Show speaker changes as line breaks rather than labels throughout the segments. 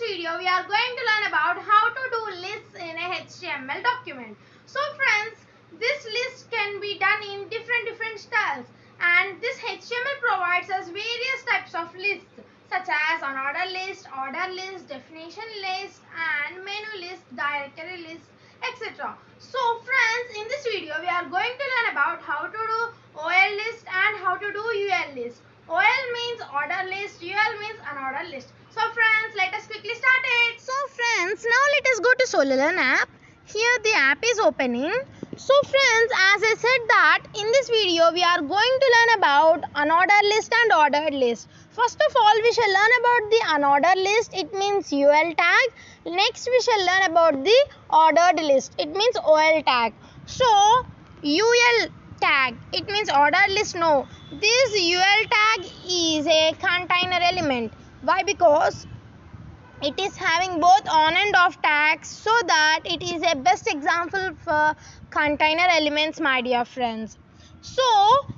video we are going to learn about how to do lists in a HTML document. So friends, this list can be done in different styles, and this HTML provides us various types of lists such as unordered list, order list, definition list, and menu list, directory list, etc. So friends, in this video we are going to learn about how to do OL list and how to do UL list. OL means order list, UL means unordered list. So friends, let us quickly start it. So friends, now let us go to SolarLearn app. Here the app is opening. So friends, as I said that in this video we are going to learn about unordered list and ordered list. First of all, we shall learn about the unordered list. It means UL tag. Next we shall learn about the ordered list. It means OL tag. So UL tag, it means ordered list. No, this UL tag is a container element. Why? Because it is having both on and off tags, so that it is a best example for container elements, my dear friends. So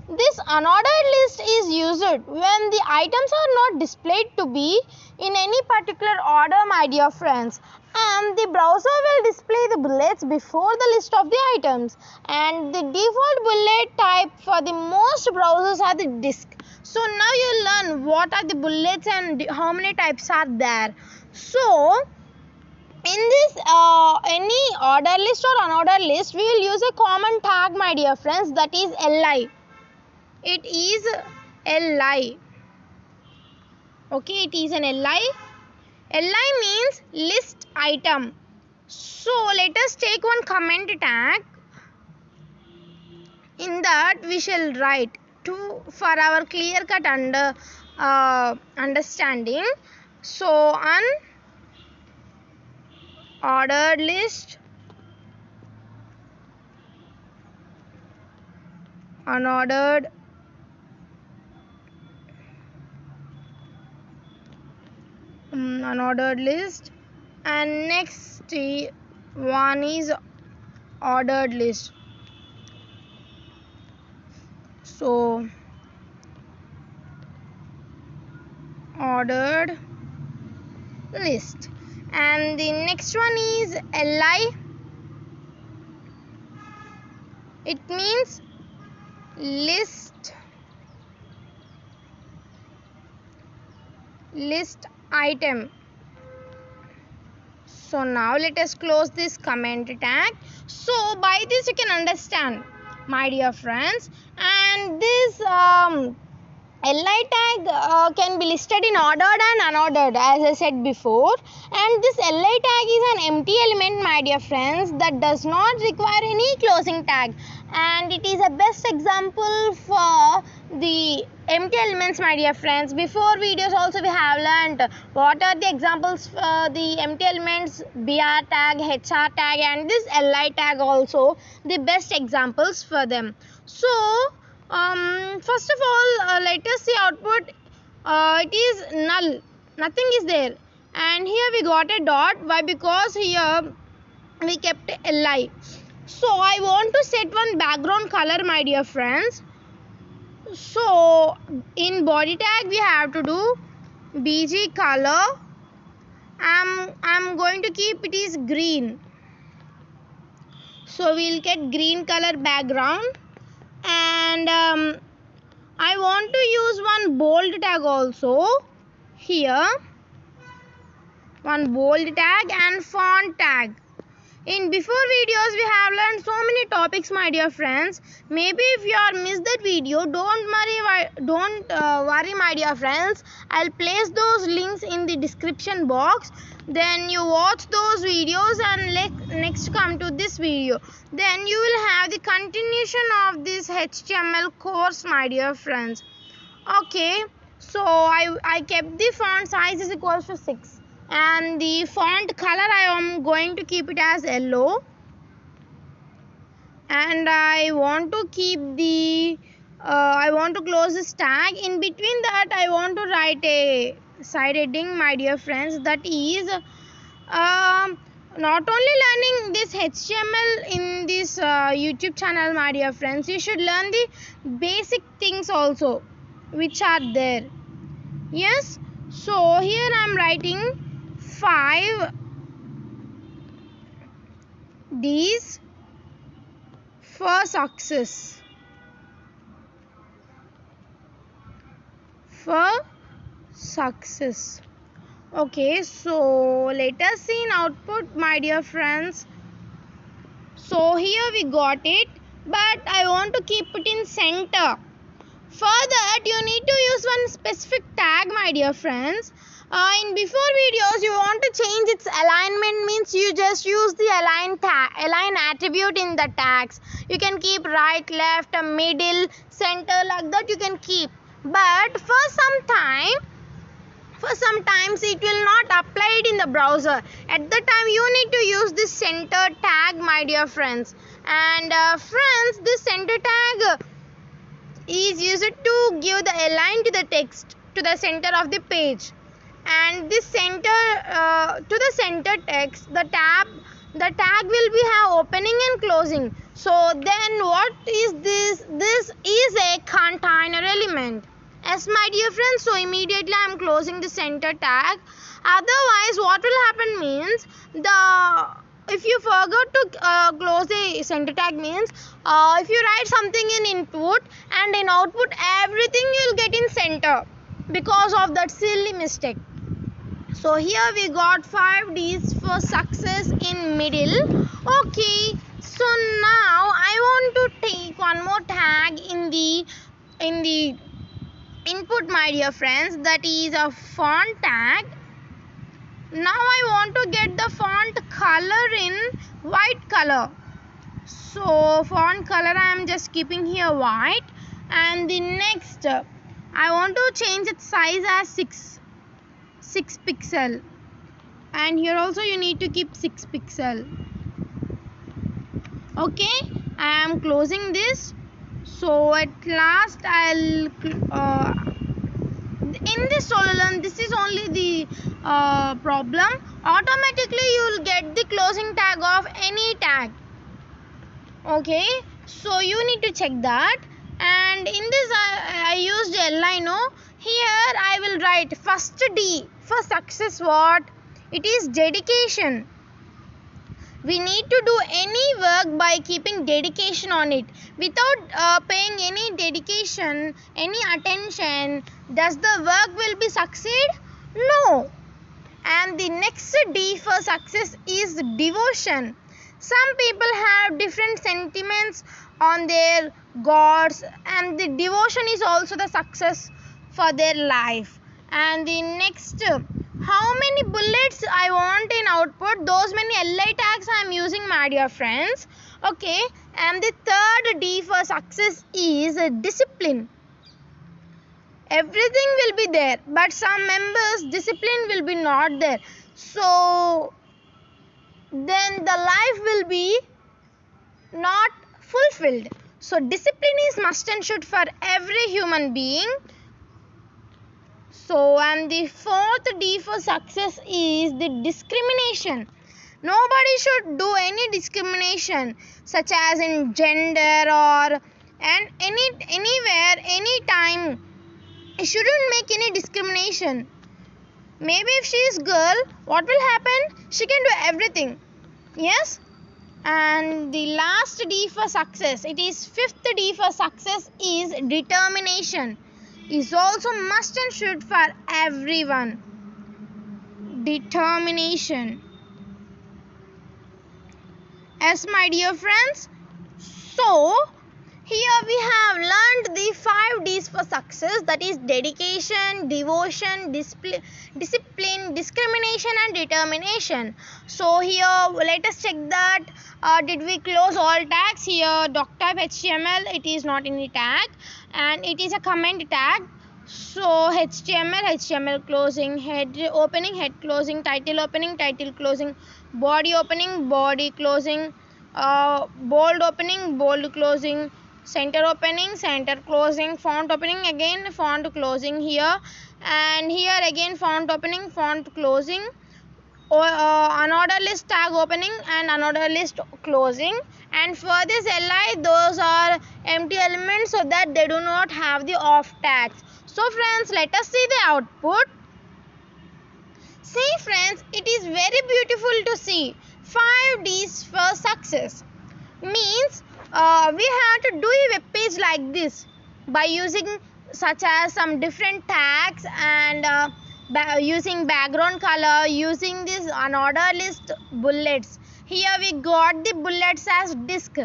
this unordered list is used when the items are not displayed to be in any particular order, my dear friends, and the browser will display the bullets before the list of the items, and the default bullet type for the most browsers are the disk. So now you learn what are the bullets and how many types are there. So in this any order list or unordered list, we will use a common tag, my dear friends, that is li. It is li. Okay, it is an li. Li means list item. So let us take one comment tag. In that we shall write for our clear cut understanding. So unordered list, unordered list, and next one is ordered list. So ordered list, and the next one is li. It means list item. So now let us close this comment tag. So by this you can understand, my dear friends, and this li tag can be listed in ordered and unordered, as I said before, and this li tag is an empty element, my dear friends, that does not require any closing tag, and it is a best example for the empty elements, my dear friends. Before videos also we have learned what are the examples for the empty elements, br tag, hr tag, and this li tag also the best examples for them. So first of all, let us see output. It is null, nothing is there, and here we got a dot. Why? Because here we kept li. So I want to set one background color, my dear friends. So in body tag we have to do bg color. I'm going to keep it is green. So we'll get green color background, and I want to use one bold tag also here, one bold tag and font tag. In before videos we have learned so many topics, my dear friends. Maybe if you are missed that video, don't worry, my dear friends. I'll place those links in the description box. Then you watch those videos and next come to this video. Then you will have the continuation of this HTML course, my dear friends. Okay, so I kept the font size is equals to 6. And the font color I am going to keep it as yellow, and I want to keep the I want to close this tag. In between that I want to write a side heading, my dear friends, that is not only learning this HTML in this YouTube channel, my dear friends, you should learn the basic things also which are there. Yes, so here I am writing 5 D's for success. For success. Okay, so let us see in output, my dear friends. So here we got it, but I want to keep it in center. For that, you need to use one specific tag, my dear friends. In before videos, you want to change its alignment, means you just use the align attribute in the tags. You can keep right, left, middle, center, like that you can keep. But for sometimes it will not apply it in the browser. At the time you need to use this center tag, my dear friends. And friends, this center tag is used to give the align to the text to the center of the page. And this center to the center text, the tag will be have opening and closing. So then what is this? This is a container element. Yes, my dear friends, so immediately I am closing the center tag. Otherwise what will happen means, if you forgot to close the center tag means, if you write something in input and in output, everything you will get in center because of that silly mistake. So here we got 5 D's for success in middle. Okay, so now I want to take one more tag in the input, my dear friends, that is a font tag. Now I want to get the font color in white color. So font color I am just keeping here white. And the next, I want to change its size as 6 pixel. And here also you need to keep 6 pixel. Okay, I am closing this. So at last I'll in this solution, this is only the problem. Automatically you will get the closing tag of any tag. Okay, so you need to check that. And in this I used Lino. Here I will write first D for success. What? It is dedication. We need to do any work by keeping dedication on it. Without paying any dedication, any attention, does the work will be succeed? No. And the next D for success is devotion. Some people have different sentiments on their gods, and the devotion is also the success for their life. And the next, how many bullets I want in output, those many LI tags I am using, my dear friends. Okay, and the third D for success is discipline. Everything will be there, but some members discipline will be not there. So then the life will be not fulfilled. So discipline is must and should for every human being. So, and the fourth D for success is the discrimination. Nobody should do any discrimination, such as in gender or and anywhere, anytime. You shouldn't make any discrimination. Maybe if she is girl, what will happen? She can do everything. Yes. And the last D for success, it is fifth D for success is determination. Is also must and should for everyone. Determination. Yes, my dear friends. So here we have learned the 5 D's for success, that is dedication, devotion, discipline, discrimination and determination. So here let us check that did we close all tags. Here doctype HTML, it is not any tag and it is a comment tag. So HTML closing, head opening, head closing, title opening, title closing, body opening, body closing, bold opening, bold closing, center opening, center closing, font opening, again font closing here, and here again font opening, font closing, unordered list tag opening and unordered list closing. And for this li, those are empty elements so that they do not have the off tags. So friends, let us see the output. See friends, it is very beautiful to see 5 D's for success. Means we have to do a web page like this by using such as some different tags and using background color, using this unordered list bullets. Here we got the bullets as disk.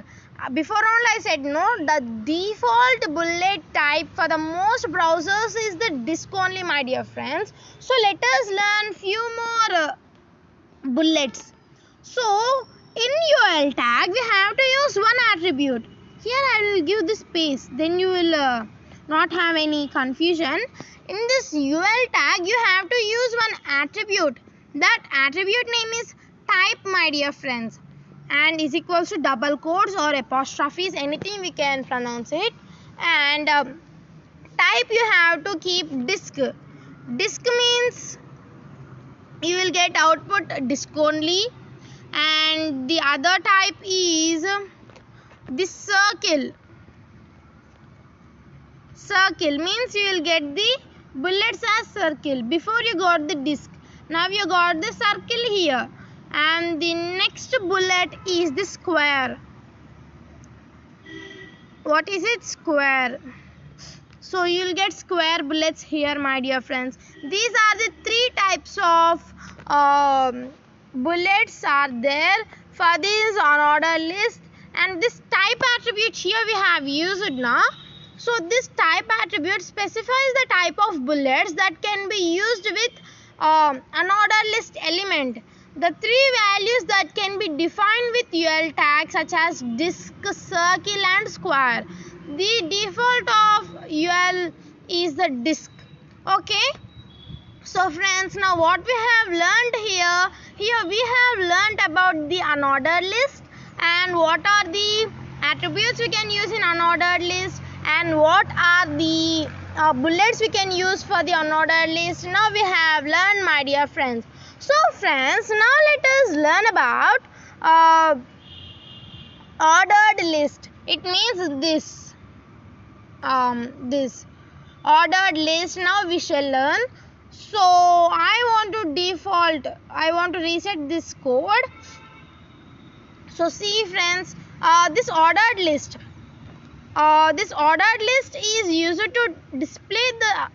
Before all I said no, the default bullet type for the most browsers is the disk only, my dear friends. So let us learn few more bullets. So in UL tag we have to use one attribute. Here I will give the space, then you will not have any confusion. In this UL tag you have to use one attribute. That attribute name is type, my dear friends, and is equals to double quotes or apostrophes, anything we can pronounce it. And type you have to keep disk. Disk means you will get output disk only. And the other type is this circle. Circle means you will get the bullets as circle. Before you got the disk, now you got the circle here. And the next bullet is the square. What is it? Square. So you will get square bullets here, my dear friends. These are the 3 types of bullets are there for this unordered list. And this type attribute here we have used now. So this type attribute specifies the type of bullets that can be used with unordered list element. The 3 values that can be defined with UL tags such as disk, circle and square. The default of UL is the disk. Okay. So friends, now what we have learned here we have learnt about the unordered list and what are the attributes we can use in unordered list and what are the bullets we can use for the unordered list. Now we have learned, my dear friends. So friends, now let us learn about ordered list. It means this ordered list. Now we shall learn. So I want to reset this code. So see friends, this ordered list is used to display the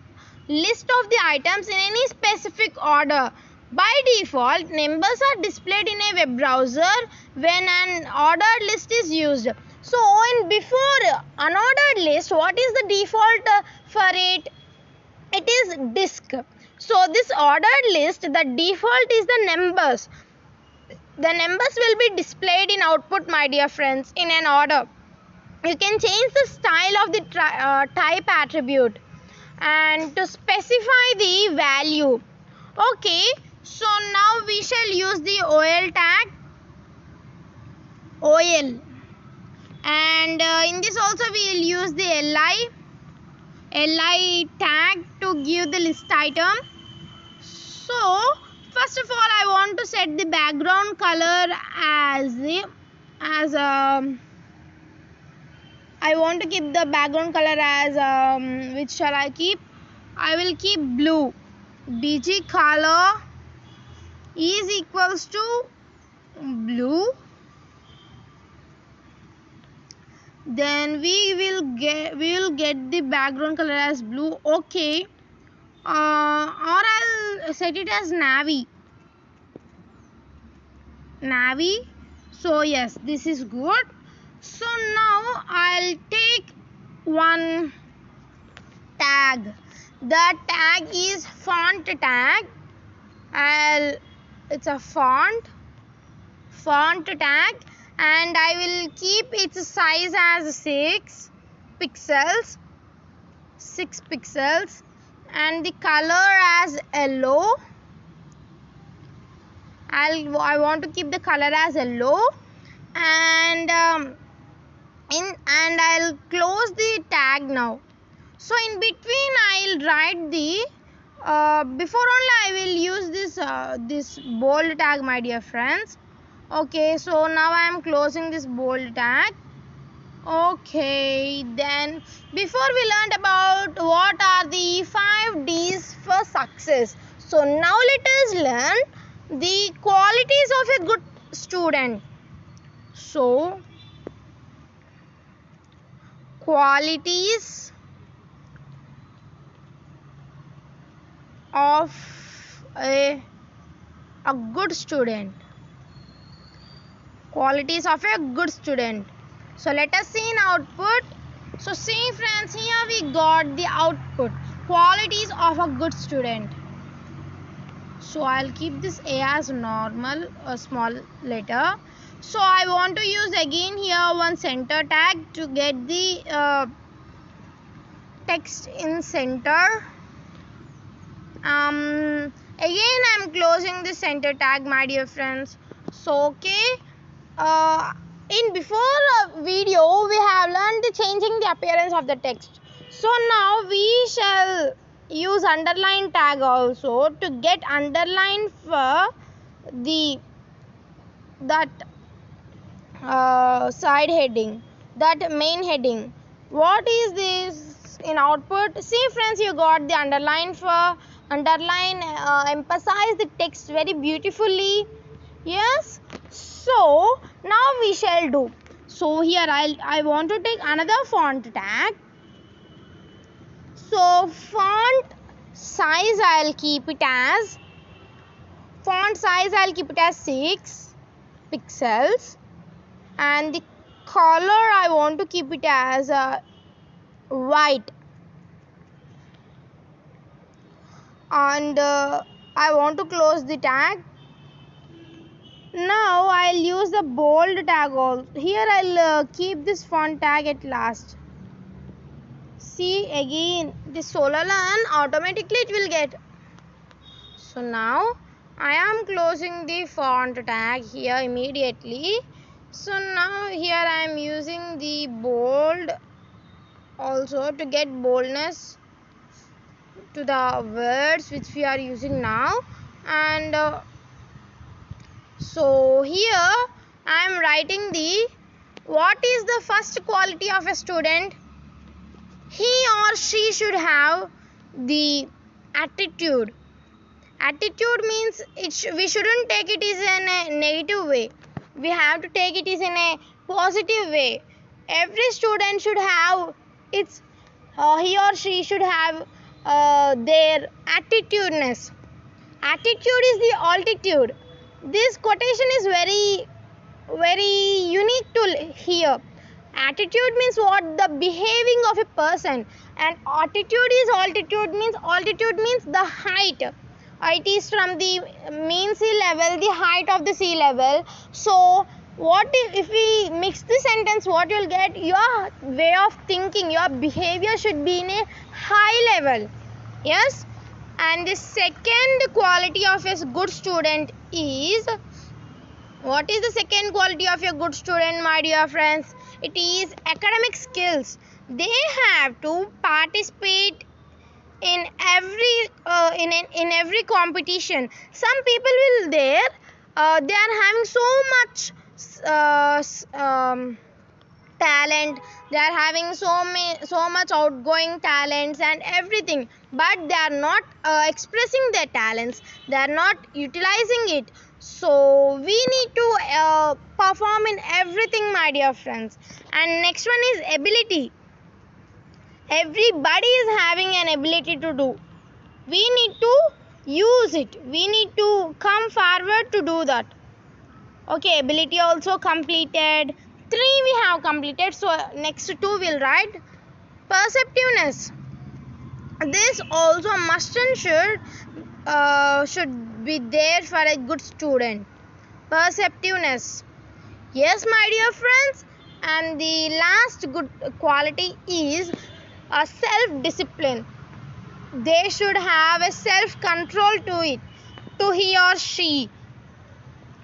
list of the items in any specific order. By default, numbers are displayed in a web browser when an ordered list is used. So in before unordered list, what is the default for it? It is disk. So this ordered list, the default is the numbers. The numbers will be displayed in output, my dear friends, in an order. You can change the style of the type attribute and to specify the value. Okay, so now we shall use the OL tag. OL. And in this also we will use the li tag to give the list item. So first of all I want to set the background color I want to keep the background color as which shall I keep? I will keep blue. bg color is equals to blue. Then we will get the background color as blue. Okay. Or I'll set it as navy. So yes, this is good. So now I'll take one tag. The tag is font tag. It's a font tag, and I will keep its size as 6 pixels, and the color as yellow. I want to keep the color as yellow, and I'll close the tag now. So in between I'll write the before only I will use this bold tag, my dear friends. Okay, so now I am closing this bold tag. Okay, then before we learned about what are the 5 D's for success. So now let us learn the qualities of a good student. So qualities of a good student. Qualities of a good student. So let us see in output. So see friends, here we got the output. Qualities of a good student. So I'll keep this A as normal, a small letter. So I want to use again here one center tag to get the text in center. Again I'm closing the center tag, my dear friends. So okay, in before video we have learned the changing the appearance of the text. So now we shall use underline tag also to get underline for that side heading, that main heading. What is this in output? See friends, you got the underline for underline, emphasize the text very beautifully. Yes, so now we shall do. So here I want to take another font tag. So font size I'll keep it as 6 pixels, and the color I want to keep it as white, and I want to close the tag. Now I'll use the bold tag also. Here I'll keep this font tag at last. See again, the solar learn automatically it will get. So now I am closing the font tag here immediately. So now here I am using the bold also to get boldness to the words which we are using now. And so here I am writing what is the first quality of a student? He or she should have the attitude. Attitude means we shouldn't take it as in a negative way. We have to take it as in a positive way. Every student should have its he or she should have their attitudeness. Attitude is the altitude. This quotation is very, very unique to hear. Attitude means what? The behaving of a person, and altitude means the height. It is from the mean sea level, the height of the sea level. So what if we mix the sentence, what you'll get? Your way of thinking, your behavior should be in a high level. Yes. And the second quality of a good student is, what is the second quality of a good student, my dear friends? It is academic skills. They have to participate in every competition. Some people will they are having so much talent, they are having so much outgoing talents and everything, but they are not expressing their talents, they are not utilizing it. So we need to perform in everything, my dear friends. And next one is ability. Everybody is having an ability to do. We need to use it. We need to come forward to do that. Okay, ability also completed. 3 we have completed. So next 2 will write. Perceptiveness. This also must and should be there for a good student. Perceptiveness. Yes, my dear friends. And the last good quality is a self-discipline. They should have a self-control to it, to he or she.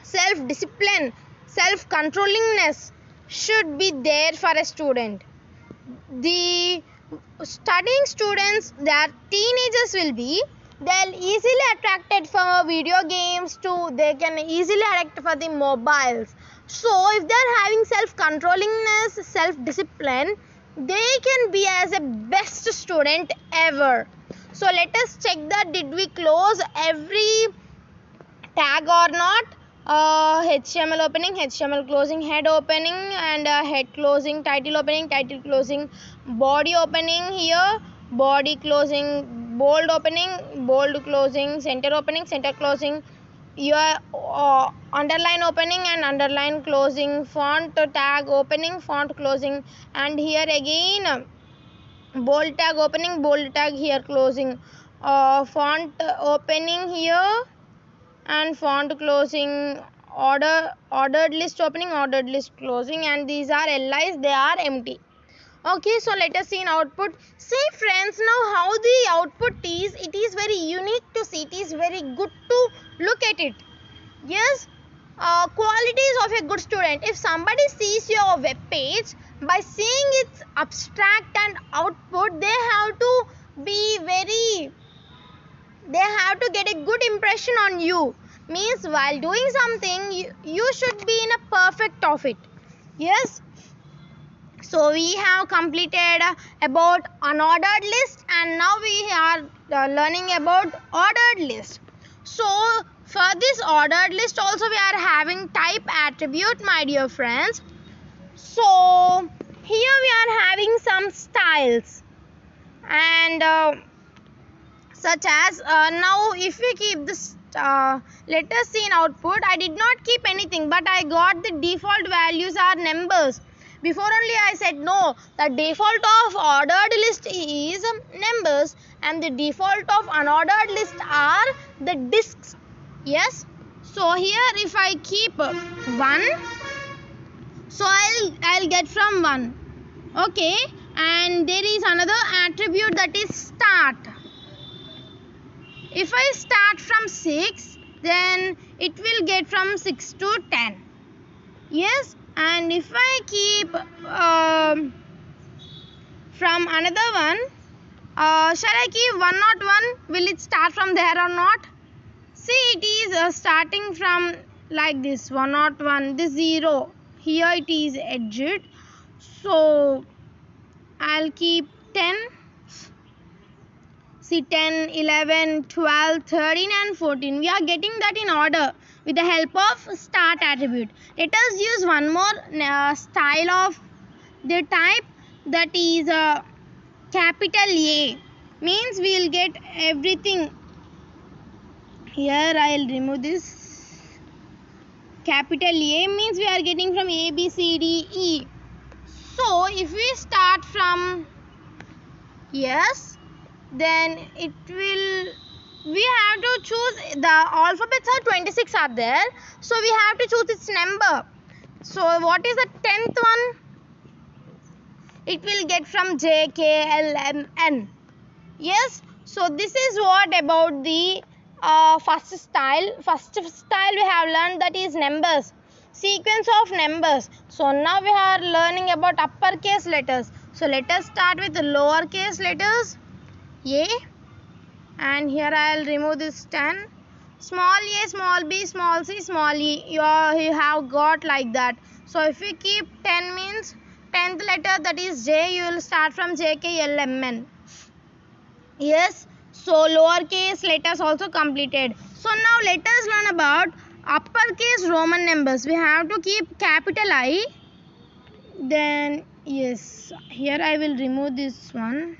Self-discipline, self-controllingness should be there for a student. The studying students, their teenagers will be, they'll easily attracted for video games too. They can easily attract for the mobiles. So if they're having self-controllingness, self-discipline, they can be as a best student ever. So let us check that did we close every tag or not. HTML opening, HTML closing, head opening, and head closing, title opening, title closing, body opening here, body closing, bold opening, bold closing, center opening, center closing, your underline opening and underline closing, font tag opening, font closing, and here again bold tag opening, bold tag here closing, font opening here and font closing, ordered list opening, ordered list closing, and these are LIs, they are empty. Okay, so let us see in output. See friends, now how the output is, it is very unique to see, it is very good to look at it. Yes, qualities of a good student. If somebody sees your web page, by seeing its abstract and output, they have to get a good impression on you. Means while doing something, you should be in a perfect of it. Yes. So we have completed about unordered list, and now we are learning about ordered list. So for this ordered list also we are having type attribute, my dear friends. So here we are having some styles, and such as now if we keep this let us see in output. I did not keep anything, but I got the default values are numbers. Before only I said no, the default of ordered list is numbers and the default of unordered list are the disks. Yes, so here if I keep 1, so I'll get from 1. Okay, and there is another attribute, that is start. If I start from 6, then it will get from 6 to 10. Yes, and if I keep from another one, shall I keep 101? Will it start from there or not? See, it is starting from like this 101, this 0. Here it is edged. So I'll keep 10. See, 10, 11, 12, 13 and 14. We are getting that in order with the help of start attribute. Let us use one more style of the type, that is capital A. Means we will get everything. Here I will remove this. Capital A means we are getting from A, B, C, D, E. So if we start from yes, then it will, we have to choose, the alphabets are 26 are there, so we have to choose its number. So what is the 10th one? It will get from J, K, L, M, N. Yes, so this is what about the first style. First style we have learned, that is numbers, sequence of numbers. So now we are learning about uppercase letters. So let us start with the lowercase letters A, and here I will remove this 10. Small a, small b, small c, small e. You have got like that. So if we keep 10 means 10th letter, that is J, you will start from J, K, L, M, N. Yes, so lowercase letters also completed. So now let us learn about uppercase Roman numbers. We have to keep capital I. Then yes, here I will remove this one.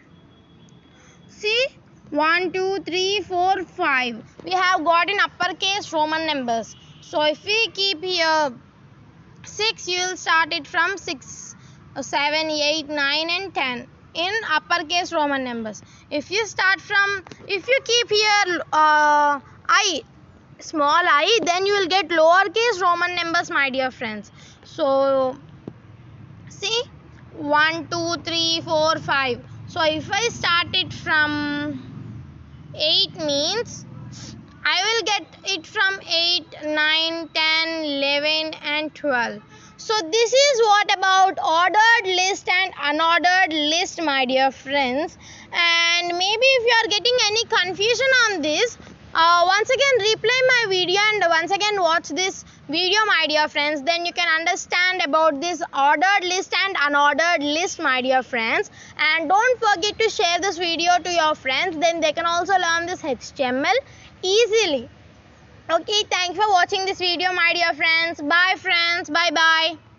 See, 1, 2, 3, 4, 5. We have got in uppercase Roman numbers. So if we keep here 6, you will start it from 6, 7, 8, 9 and 10 in uppercase Roman numbers. If you start from, if you keep here I, small I, then you will get lowercase Roman numbers, my dear friends. So see, 1, 2, 3, 4, 5. So if I start it from 8 means I will get it from 8, 9, 10, 11 and 12. So this is what about ordered list and unordered list, my dear friends. And maybe if you are getting any confusion on this, once again replay my video and once again watch this video, my dear friends, then you can understand about this ordered list and unordered list, my dear friends. And don't forget to share this video to your friends, then they can also learn this HTML easily. Okay, thanks for watching this video, my dear friends. Bye friends, bye bye.